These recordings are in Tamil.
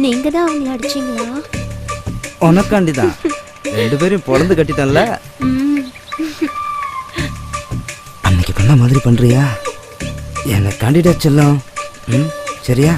நீங்க தான் அவங்கள அடிச்சீங்களா? உனக்காண்டிதான். 2 பேரும் பொழந்து கட்டிட்டேன்ல. அன்னைக்கு பண்ண மாதிரி பண்றியா? என்னை காண்டிடா செல்லம். சரியா?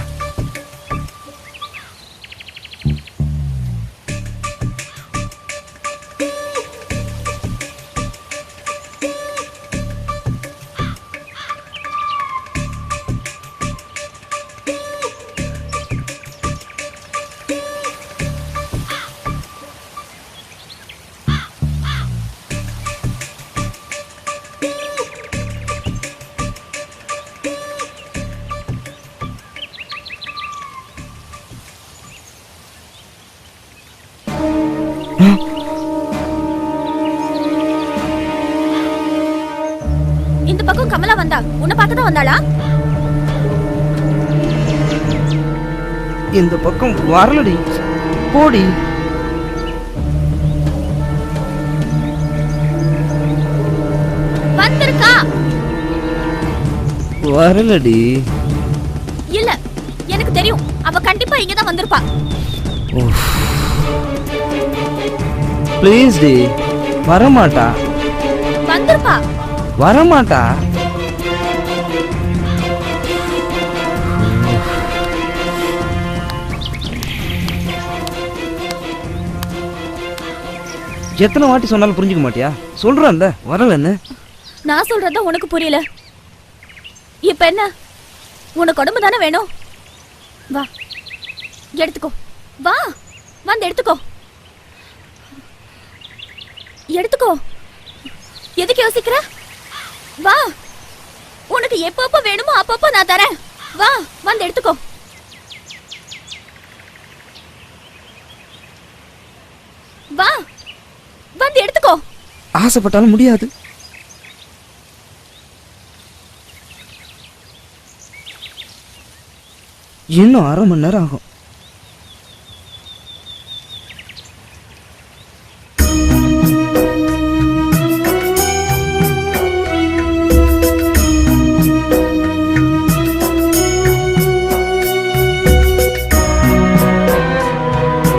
இந்த பக்கம் கமலா வந்தா உன்னை பார்க்க தான் வந்தாளா? இந்த பக்கம் வரலடி. போடி. வந்திருக்கா? வரலடி. இல்ல, எனக்கு தெரியும். அவ கண்டிப்பா இங்க தான் வந்திருப்பா. ப்ளீஸ் டி. வரமாட்டா. வந்திருப்பா. வரமாட்டா. எத்தனை வாட்டி சொன்னாலும் புரிஞ்சுக்க மாட்டியா? சொல்றேன்ல வரலன்னு. நான் சொல்றத உனக்கு புரியல. இப்ப என்ன? உனக்கு உடம்பு தானே வேணும். வா, எடுத்துக்கோ. வா, வந்து எடுத்துக்கோ. எடுத்துக்கோ. எதுக்கு யோசிக்கிற? வா, உனக்கு எப்பப்ப வேணுமோ அப்பப்ப நான் தரேன். வா, வந்து எடுத்துக்கோ. வா, வந்து எடுத்துக்கோ. ஆசைப்பட்டாலும் முடியாது. இன்னும் 1/2 மணி நேரம் ஆகும்.